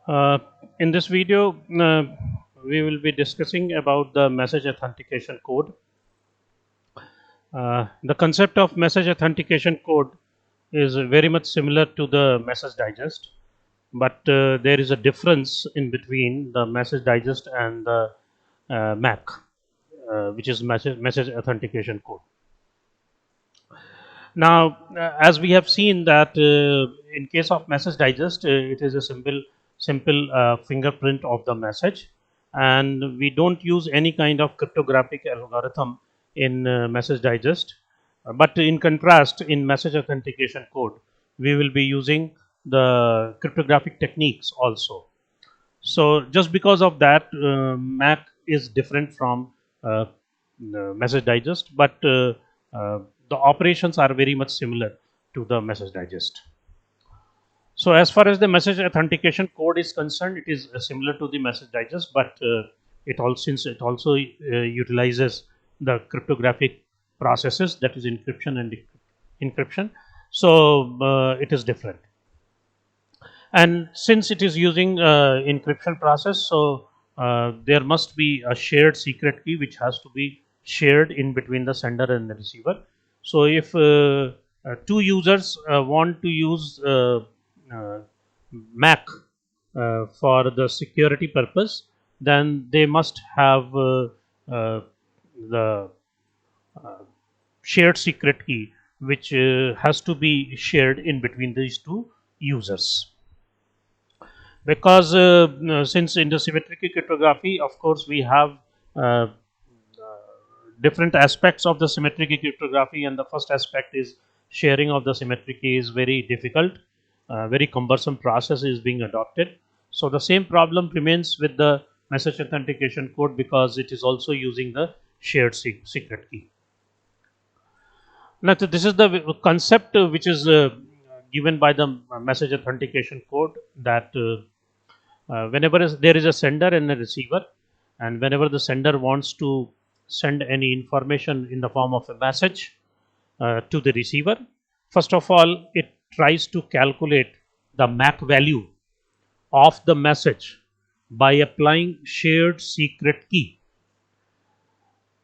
Uh, in this video, we will be discussing about the message authentication code. The concept of message authentication code is very much similar to the message digest, but there is a difference in between the message digest and the MAC, which is message authentication code. Now, as we have seen that in case of message digest, it is a simple fingerprint of the message, and we don't use any kind of cryptographic algorithm in message digest. But in contrast, in message authentication code, we will be using the cryptographic techniques also. So just because of that, Mac is different from uh, message digest, but uh, the operations are very much similar to the message digest. So as far as the message authentication code is concerned, it is similar to the message digest, but it also since it also utilizes the cryptographic processes, that is encryption and encryption. So it is different. And since it is using encryption process, so there must be a shared secret key which has to be shared in between the sender and the receiver. So if two users want to use uh, Mac for the security purpose, then they must have the shared secret key which has to be shared in between these two users. Because since in the symmetric cryptography, of course, we have uh, different aspects of the symmetric cryptography, and the first aspect is sharing of the symmetric key is very difficult, very cumbersome process is being adopted. So the same problem remains with the message authentication code, because it is also using the shared secret key. Now, this is the concept which is given by the message authentication code, that whenever there is a sender and a receiver, and whenever the sender wants to send any information in the form of a message to the receiver, first of all, it tries to calculate the MAC value of the message by applying shared secret key.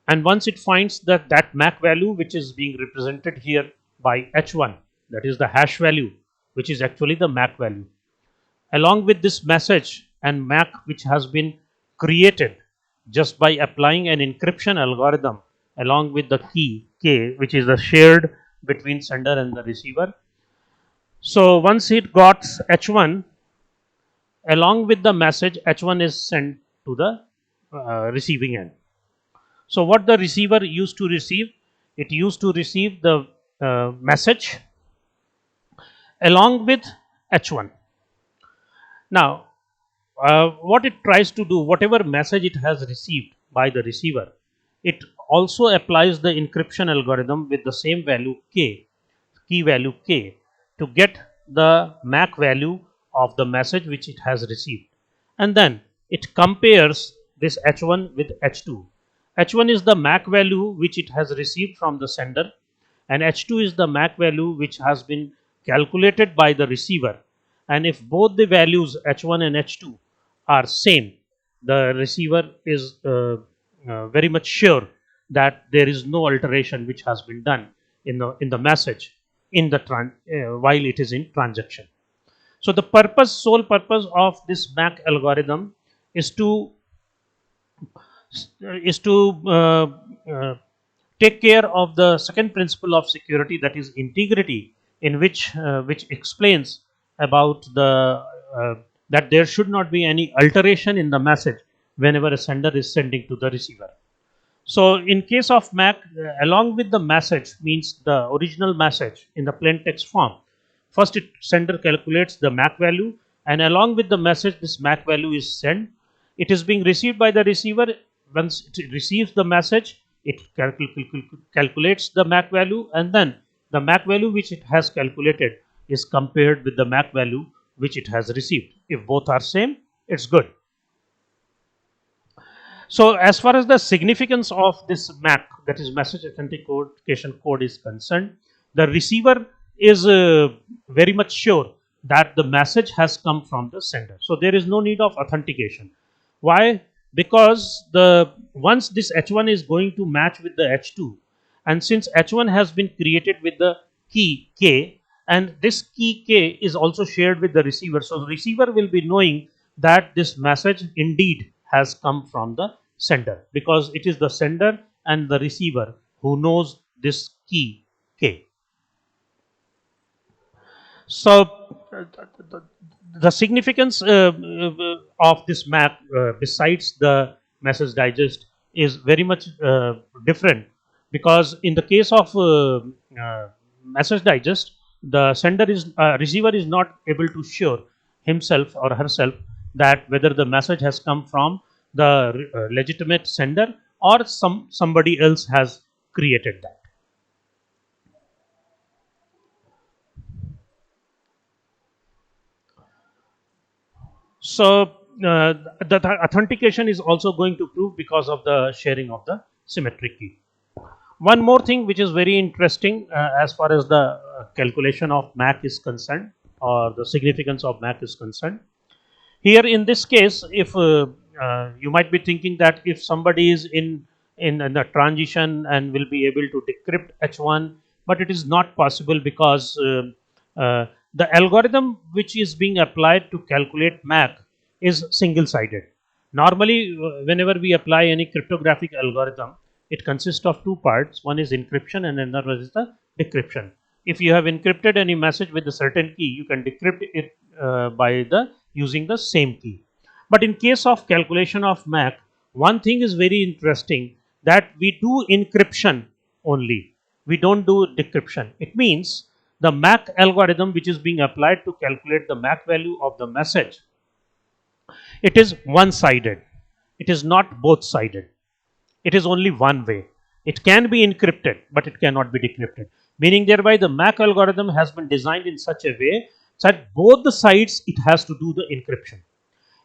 And once it finds that MAC value, which is being represented here by H1, that is the hash value, which is actually the MAC value, along with this message and MAC which has been created just by applying an encryption algorithm along with the key K, which is the shared between sender and the receiver. So once it got H1, along with the message, H1 is sent to the receiving end. So what the receiver used to receive, it used to receive the message along with H1. Now, what it tries to do, whatever message it has received by the receiver, it also applies the encryption algorithm with the same value K, key value K, to get the MAC value of the message which it has received. And then it compares this H1 with H2. H1 is the MAC value which it has received from the sender, and H2 is the MAC value which has been calculated by the receiver. And if both the values H1 and H2 are same, the receiver is very much sure that there is no alteration which has been done in the message in the while it is in transaction. So the sole purpose of this MAC algorithm is to is to take care of the second principle of security, that is integrity, in which explains about the that there should not be any alteration in the message whenever a sender is sending to the receiver. So in case of Mac, along with the message, means the original message in the plain text form, first it sender calculates the MAC value, and along with the message, this MAC value is sent. It is being received by the receiver. Once it receives the message, it calculates the MAC value, and then the MAC value which it has calculated is compared with the MAC value which it has received. If both are same, it's good. So as far as the significance of this MAC, that is message authentication code, is concerned, the receiver is very much sure that the message has come from the sender. So there is no need of authentication. Why? Because the once this H1 is going to match with the H2, and since H1 has been created with the key K, and this key K is also shared with the receiver, so the receiver will be knowing that this message indeed has come from the sender, because it is the sender and the receiver who knows this key K. So the significance of this map, besides the message digest, is very much different, because in the case of message digest, the sender is receiver is not able to sure himself or herself that whether the message has come from the legitimate sender or somebody else has created that. So the authentication is also going to prove because of the sharing of the symmetric key. One more thing which is very interesting as far as the calculation of MAC is concerned, or the significance of MAC is concerned. Here in this case, if you might be thinking that if somebody is in a transition and will be able to decrypt H1, but it is not possible, because the algorithm which is being applied to calculate MAC is single sided. Normally, whenever we apply any cryptographic algorithm, it consists of two parts. One is encryption and another is the decryption. If you have encrypted any message with a certain key, you can decrypt it by the using the same key. But in case of calculation of MAC, one thing is very interesting, that we do encryption only. We don't do decryption. It means the MAC algorithm which is being applied to calculate the MAC value of the message, it is one sided. It is not both sided. It is only one way. It can be encrypted, but it cannot be decrypted. Meaning thereby the MAC algorithm has been designed in such a way that both the sides it has to do the encryption.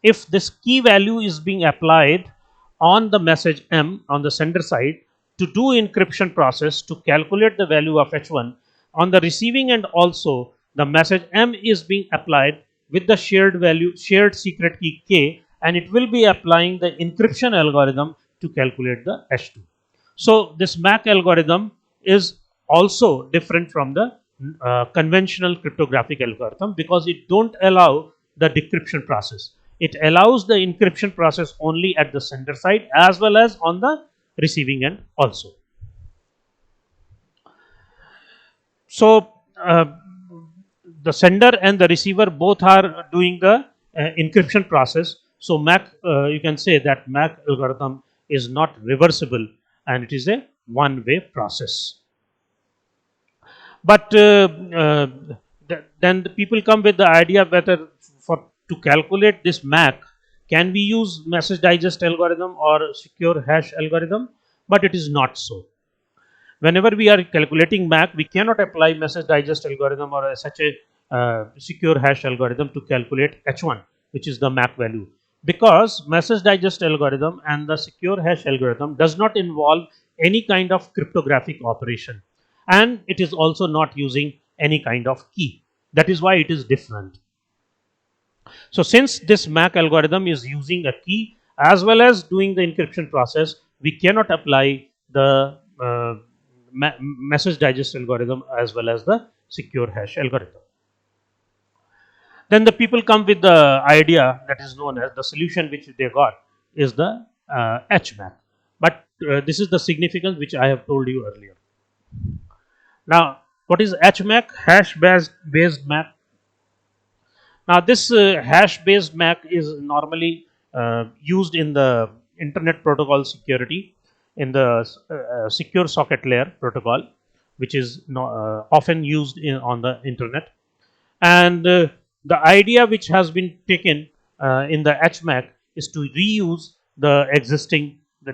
If this key value is being applied on the message M on the sender side to do encryption process to calculate the value of H1, on the receiving end also the message M is being applied with the shared secret key K, and it will be applying the encryption algorithm to calculate the H2. So this MAC algorithm is also different from the conventional cryptographic algorithm, because it don't allow the decryption process. It allows the encryption process only at the sender side as well as on the receiving end also. So the sender and the receiver both are doing the encryption process. So MAC, you can say that MAC algorithm is not reversible and it is a one-way process. But then the people come with the idea whether for to calculate this MAC, can we use message digest algorithm or secure hash algorithm? But it is not so. Whenever we are calculating MAC, we cannot apply message digest algorithm or such a secure hash algorithm to calculate H1, which is the MAC value, because message digest algorithm and the secure hash algorithm does not involve any kind of cryptographic operation, and it is also not using any kind of key. That is why it is different. So since this MAC algorithm is using a key as well as doing the encryption process, we cannot apply the message digest algorithm as well as the secure hash algorithm. Then the people come with the idea that is known as the solution which they got is the HMAC. But this is the significance which I have told you earlier. Now, what is HMAC? Hash based MAC. Now, this hash based MAC is normally used in the internet protocol security, in the secure socket layer protocol, which is often used on the internet. And the idea which has been taken in the HMAC is to reuse the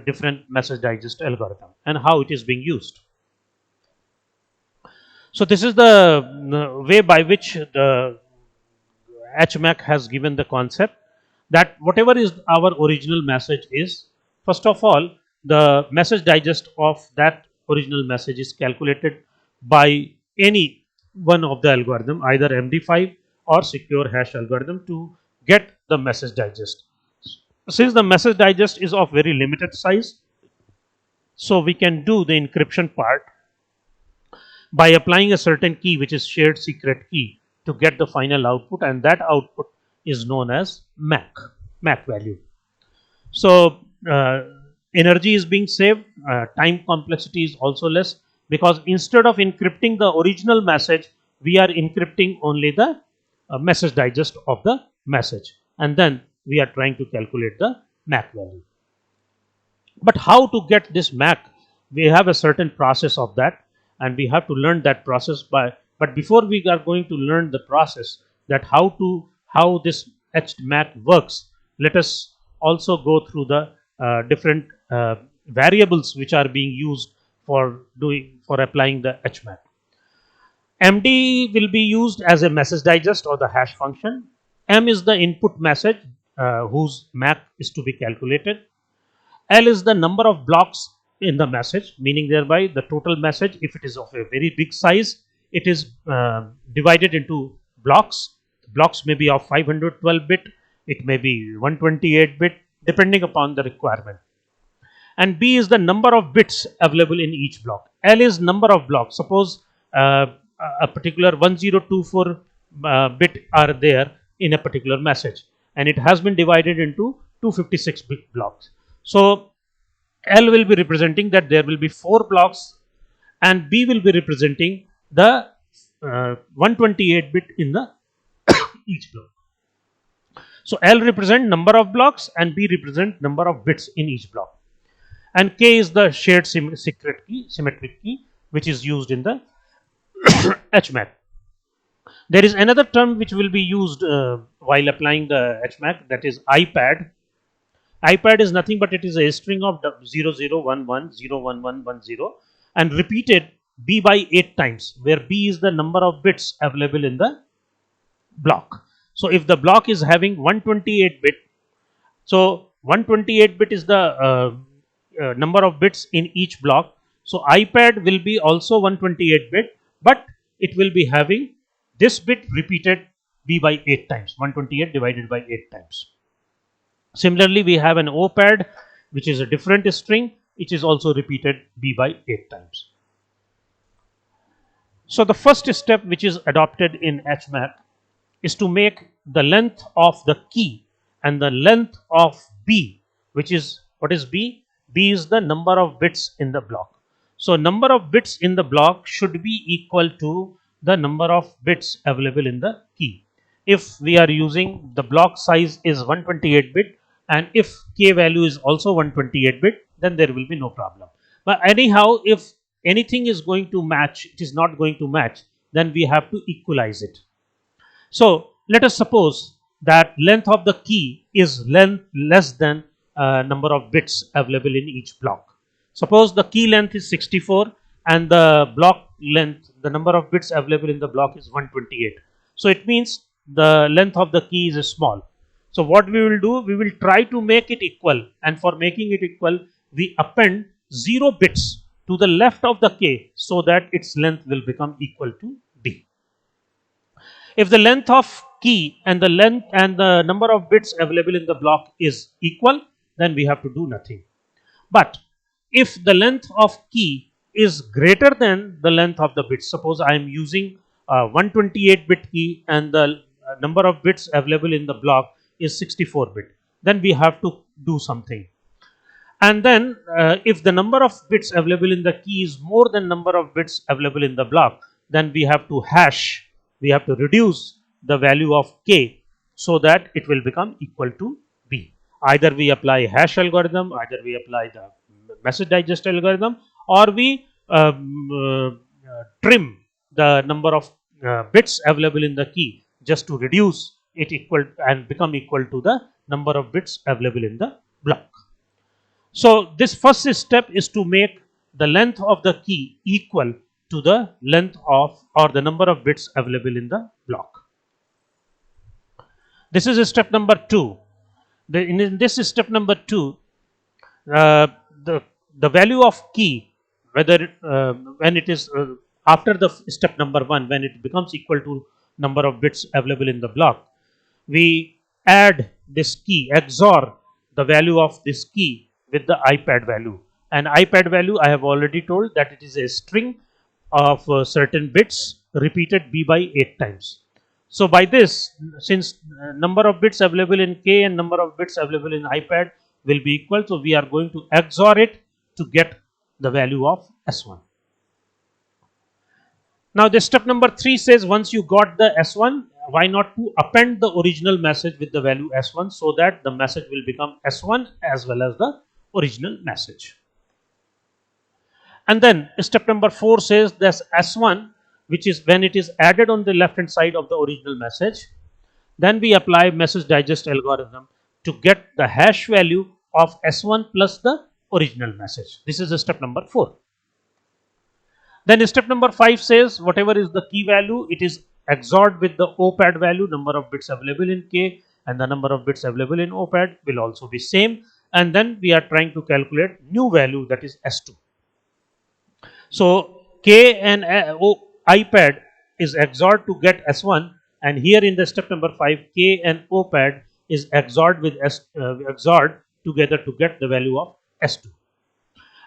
different message digest algorithm and how it is being used. So this is the way by which the HMAC has given the concept that whatever is our original message is, first of all, the message digest of that original message is calculated by any one of the algorithm, either MD5 or secure hash algorithm to get the message digest. Since the message digest is of very limited size, so we can do the encryption part by applying a certain key, which is shared secret key, to get the final output, and that output is known as MAC value. So energy is being saved, time complexity is also less, because instead of encrypting the original message, we are encrypting only the message digest of the message, and then we are trying to calculate the MAC value. But how to get this MAC? We have a certain process of that, and we have to learn that process by. But before we are going to learn the process, that how this etched MAC works, let us also go through the different variables which are being used for applying the HMAC. MD will be used as a message digest or the hash function. M is the input message whose MAC is to be calculated. L is the number of blocks in the message, meaning thereby the total message, if it is of a very big size, it is divided into blocks. Blocks may be of 512 bit, it may be 128 bit, depending upon the requirement. And B is the number of bits available in each block. L is number of blocks. Suppose a particular 1024 bit are there in a particular message, and it has been divided into 256 bit blocks. So L will be representing that there will be 4 blocks, and B will be representing the 128 bit in the each block. So L represent number of blocks and B represent number of bits in each block. And K is the shared secret key, symmetric key, which is used in the HMAC. There is another term which will be used while applying the HMAC, that is IPAD. IPAD is nothing but it is a string of 0011 01110 and repeated B by 8 times, where B is the number of bits available in the block. So if the block is having 128 bit, so 128 bit is the number of bits in each block. So IPAD will be also 128 bit, but it will be having this bit repeated B by 8 times, 128 divided by 8 times. Similarly, we have an OPAD, which is a different string, which is also repeated B by 8 times. So the first step which is adopted in HMAC is to make the length of the key and the length of B, which is, what is B? B is the number of bits in the block. So number of bits in the block should be equal to the number of bits available in the key. If we are using the block size is 128 bit, and if K value is also 128 bit, then there will be no problem. But anyhow, if anything is going to match, it is not going to match, then we have to equalize it. So let us suppose that length of the key is less than number of bits available in each block. Suppose the key length is 64 and the block length, the number of bits available in the block is 128. So it means the length of the key is small. So what we will do, we will try to make it equal, and for making it equal, we append 0 bits to the left of the K so that its length will become equal to B. If the length of key and the number of bits available in the block is equal, then we have to do nothing. But if the length of key is greater than the length of the bits, suppose I am using 128 bit key and the number of bits available in the block is 64 bit, then we have to do something. And then if the number of bits available in the key is more than number of bits available in the block, then we have to reduce the value of K so that it will become equal to B. Either we apply hash algorithm, either we apply the message digest algorithm, or we trim the number of bits available in the key just to reduce it equal and become equal to the number of bits available in the block. So this first step is to make the length of the key equal to the length of or the number of bits available in the block. This is step number 2. In this step number 2, the value of key, whether when it is after the step number 1, when it becomes equal to number of bits available in the block, we add this key, XOR the value of this key with the IPAD value. And IPAD value, I have already told that it is a string of certain bits repeated b by 8 times. So by this, since number of bits available in K and number of bits available in IPAD will be equal, so we are going to XOR it to get the value of S1. Now the step number 3 says once you got the S1, why not to append the original message with the value S1 so that the message will become S1 as well as the original message. And then step number 4 says this S1, which is when it is added on the left hand side of the original message, then we apply message digest algorithm to get the hash value of S1 plus the original message. This is step number 4. Then step number 5 says whatever is the key value, it is XORed with the OPAD value, number of bits available in K, and the number of bits available in OPAD will also be same. And then we are trying to calculate new value, that is S2. So K and IPAD is XORed to get S1, and here in the step number 5, K and OPAD is XORed with XORed together to get the value of S2.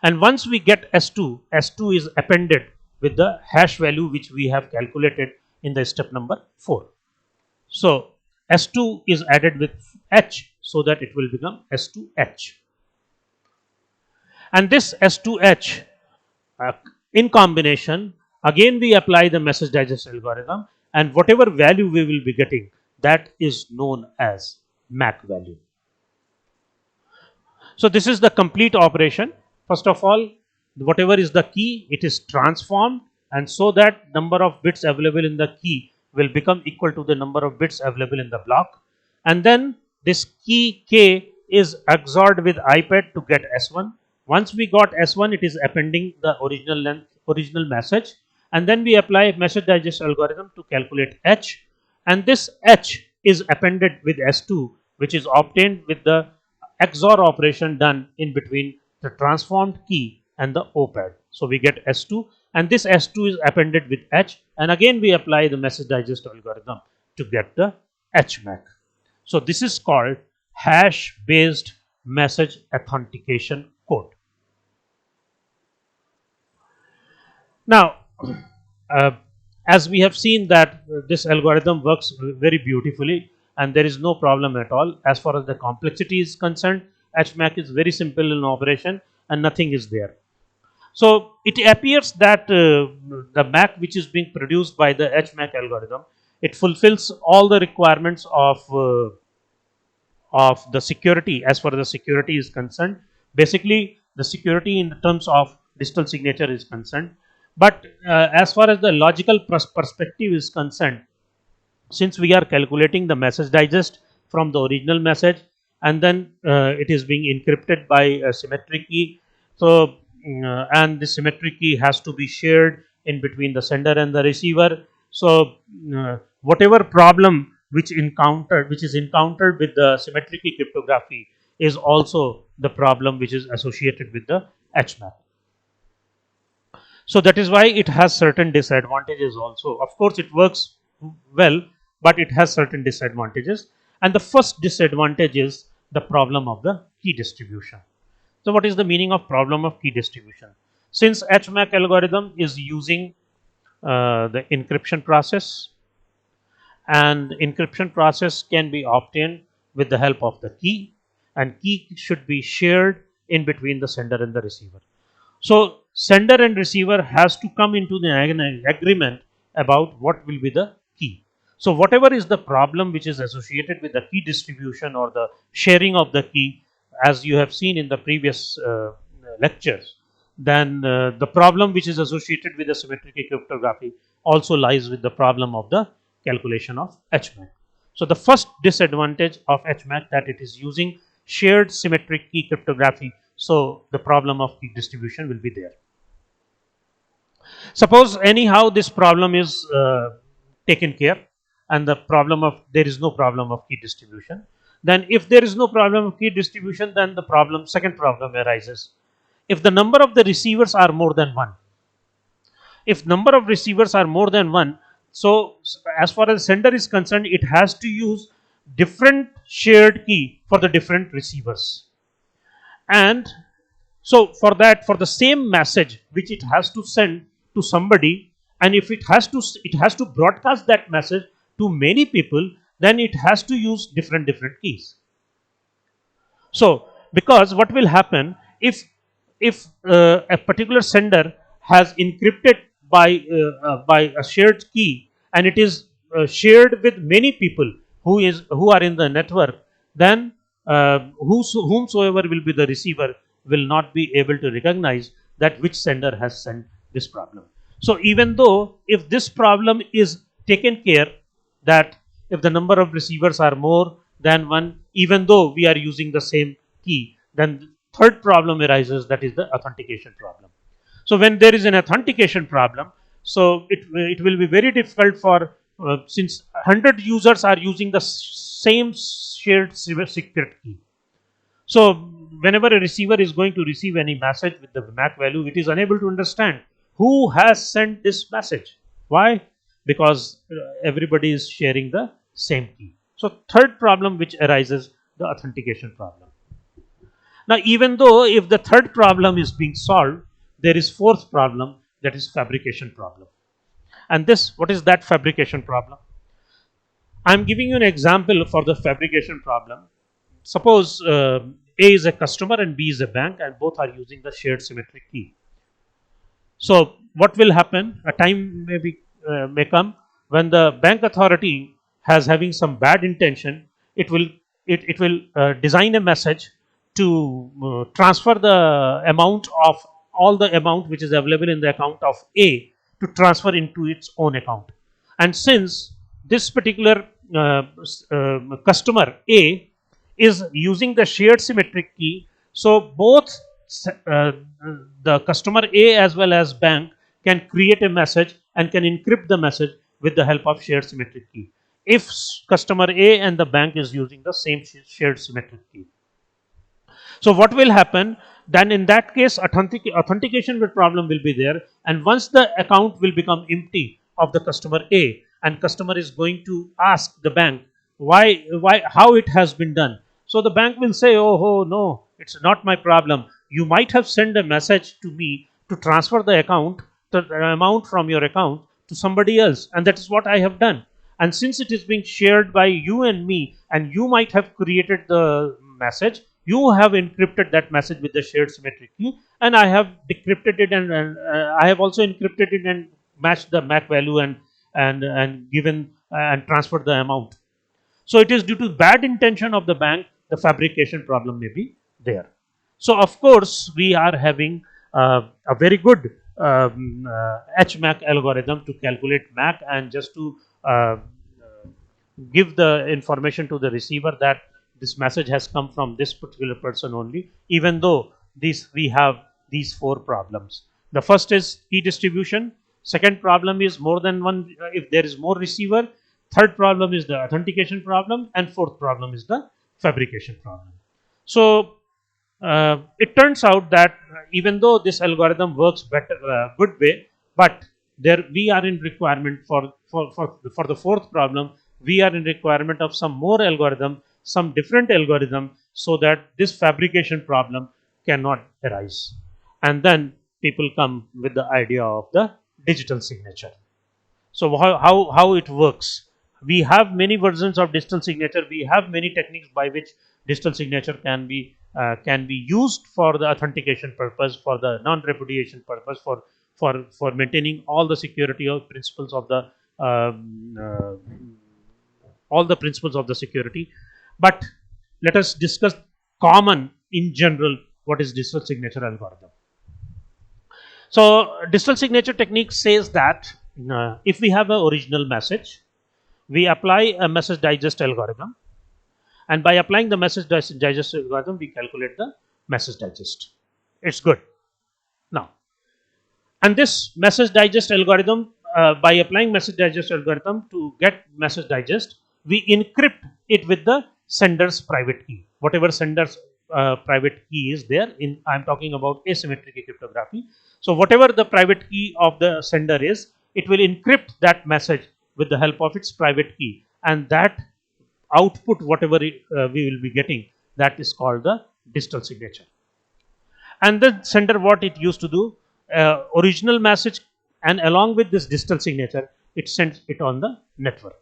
And once we get S2, S2 is appended with the hash value which we have calculated in the step number 4. So S2 is added with H so that it will become S2H. And this S2H in combination, again we apply the message digest algorithm, and whatever value we will be getting, that is known as MAC value. So this is the complete operation. First of all, whatever is the key, it is transformed, and so that number of bits available in the key will become equal to the number of bits available in the block. And then this key K is XORed with IPAD to get S1. Once we got S1, it is appending the original message, and then we apply message digest algorithm to calculate H, and this H is appended with S2, which is obtained with the XOR operation done in between the transformed key and the OPAD. So we get S2, and this S2 is appended with H, and again we apply the message digest algorithm to get the HMAC. So this is called hash based message authentication code. Now as we have seen that this algorithm works very beautifully and there is no problem at all as far as the complexity is concerned. HMAC is very simple in operation and nothing is there. So it appears that the MAC which is being produced by the HMAC algorithm, it fulfills all the requirements of the security as far as the security is concerned. Basically the security in terms of digital signature is concerned. But as far as the logical perspective is concerned, since we are calculating the message digest from the original message and then it is being encrypted by a symmetric key, so and the symmetric key has to be shared in between the sender and the receiver. So whatever problem which is encountered with the symmetric key cryptography is also the problem which is associated with the HMAC. So that is why it has certain disadvantages also. Of course it works well, but it has certain disadvantages, and the first disadvantage is the problem of the key distribution. So what is the meaning of problem of key distribution? Since HMAC algorithm is using the encryption process, and encryption process can be obtained with the help of the key, and key should be shared in between the sender and the receiver. So sender and receiver has to come into the agreement about what will be the key. So whatever is the problem which is associated with the key distribution or the sharing of the key, as you have seen in the previous lectures, then the problem which is associated with the symmetric key cryptography also lies with the problem of the calculation of HMAC. So the first disadvantage of HMAC that it is using shared symmetric key cryptography, so the problem of key distribution will be there. Suppose anyhow this problem is taken care, and the problem of there is no problem of key distribution. Then if there is no problem of key distribution, then the second problem arises. If the number of the receivers are more than one, if number of receivers are more than one, So as far as sender is concerned, it has to use different shared key for the different receivers. And so for that, for the same message which it has to send to somebody, and if it has to broadcast that message to many people, then it has to use different keys. So because what will happen if a particular sender has encrypted by a shared key, and it is shared with many people who are in the network, then whomsoever will be the receiver will not be able to recognize that which sender has sent this problem. So even though if this problem is taken care, that if the number of receivers are more than one, even though we are using the same key, then the third problem arises, that is the authentication problem. So when there is an authentication problem, so it will be very difficult for since 100 users are using the same shared secret key. So whenever a receiver is going to receive any message with the MAC value, it is unable to understand who has sent this message. Why? Because everybody is sharing the same key. So third problem which arises, the authentication problem. Now even though if the third problem is being solved, there is fourth problem, that is fabrication problem. And this, what is that fabrication problem? I am giving you an example for the fabrication problem. Suppose A is a customer and B is a bank, and both are using the shared symmetric key. So what will happen? A time may come when the bank authority has having some bad intention. It will design a message to transfer the amount of all the amount which is available in the account of A to transfer into its own account. And since this particular customer A is using the shared symmetric key, so both uh, the customer A as well as bank can create a message and can encrypt the message with the help of shared symmetric key, if customer A and the bank is using the same shared symmetric key. So what will happen? Then in that case, authentication problem will be there, and once the account will become empty of the customer A, and customer is going to ask the bank how it has been done. So the bank will say, oh no, it's not my problem. You might have sent a message to me to transfer the amount from your account to somebody else, and that is what I have done. And since it is being shared by you and me, and you might have created the message, you have encrypted that message with the shared symmetric key, and I have decrypted it, and I have also encrypted it and matched the MAC value and given and transferred the amount. So it is due to bad intention of the bank, the fabrication problem may be there. So of course we are having a very good HMAC algorithm to calculate MAC, and just to give the information to the receiver that this message has come from this particular person only, even though we have these four problems. The first is key distribution. Second problem is more than one, if there is more receiver. Third problem is the authentication problem, and fourth problem is the fabrication problem. So it turns out that even though this algorithm works better, good way, but there we are in requirement for the fourth problem. We are in requirement of some more algorithm, some different algorithm, so that this fabrication problem cannot arise. And then people come with the idea of the digital signature. So how it works? We have many versions of digital signature. We have many techniques by which digital signature can be used for the authentication purpose, for the non-repudiation purpose, for maintaining all the security of principles of the all the principles of the security. But let us discuss common in general what is digital signature algorithm. So digital signature technique says that if we have an original message, we apply a message digest algorithm, and by applying the message digest algorithm, we calculate the message digest. It's good. Now, and this message digest algorithm, by applying message digest algorithm to get message digest, we encrypt it with the sender's private key. Whatever sender's private key is there, I'm talking about asymmetric cryptography. So whatever the private key of the sender is, it will encrypt that message with the help of its private key, and that output, whatever we will be getting, that is called the digital signature. And the sender, what it used to do, original message, and along with this digital signature, it sends it on the network.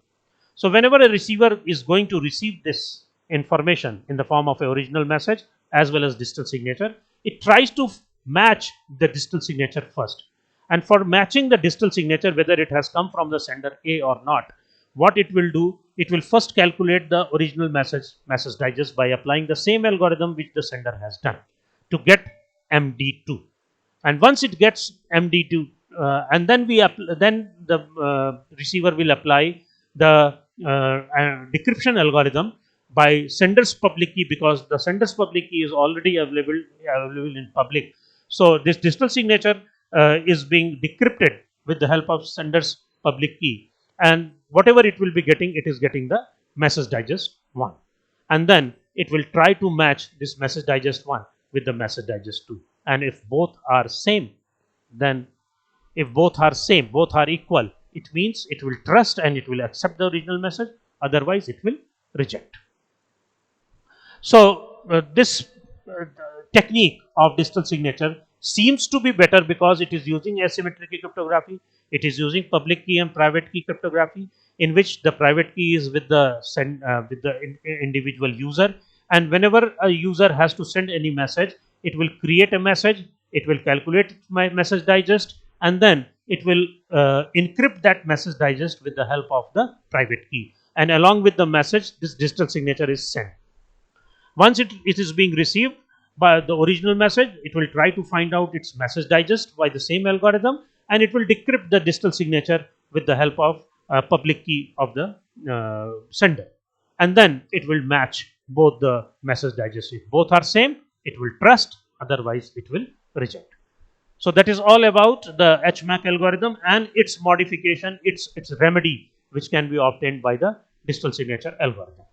So whenever a receiver is going to receive this information in the form of a original message as well as digital signature, it tries to match the digital signature first. And for matching the digital signature, whether it has come from the sender A or not, what it will do, it will first calculate the original message digest by applying the same algorithm which the sender has done to get MD2. And once it gets MD2, and then the receiver will apply the decryption algorithm by sender's public key, because the sender's public key is already available in public. So this digital signature is being decrypted with the help of sender's public key, and whatever it will be getting, it is getting the message digest 1, and then it will try to match this message digest 1 with the message digest 2, and if both are same, then if both are equal, it means it will trust and it will accept the original message, otherwise it will reject. So this technique of digital signature seems to be better because it is using asymmetric cryptography, it is using public key and private key cryptography, in which the private key is with the individual user, and whenever a user has to send any message, it will create a message, it will calculate my message digest, and then it will encrypt that message digest with the help of the private key, and along with the message, this digital signature is sent. Once it is being received by the original message, it will try to find out its message digest by the same algorithm, and it will decrypt the digital signature with the help of public key of the sender, and then it will match both the message digest. If both are same, it will trust, otherwise it will reject. So that is all about the HMAC algorithm and its modification, its remedy, which can be obtained by the digital signature algorithm.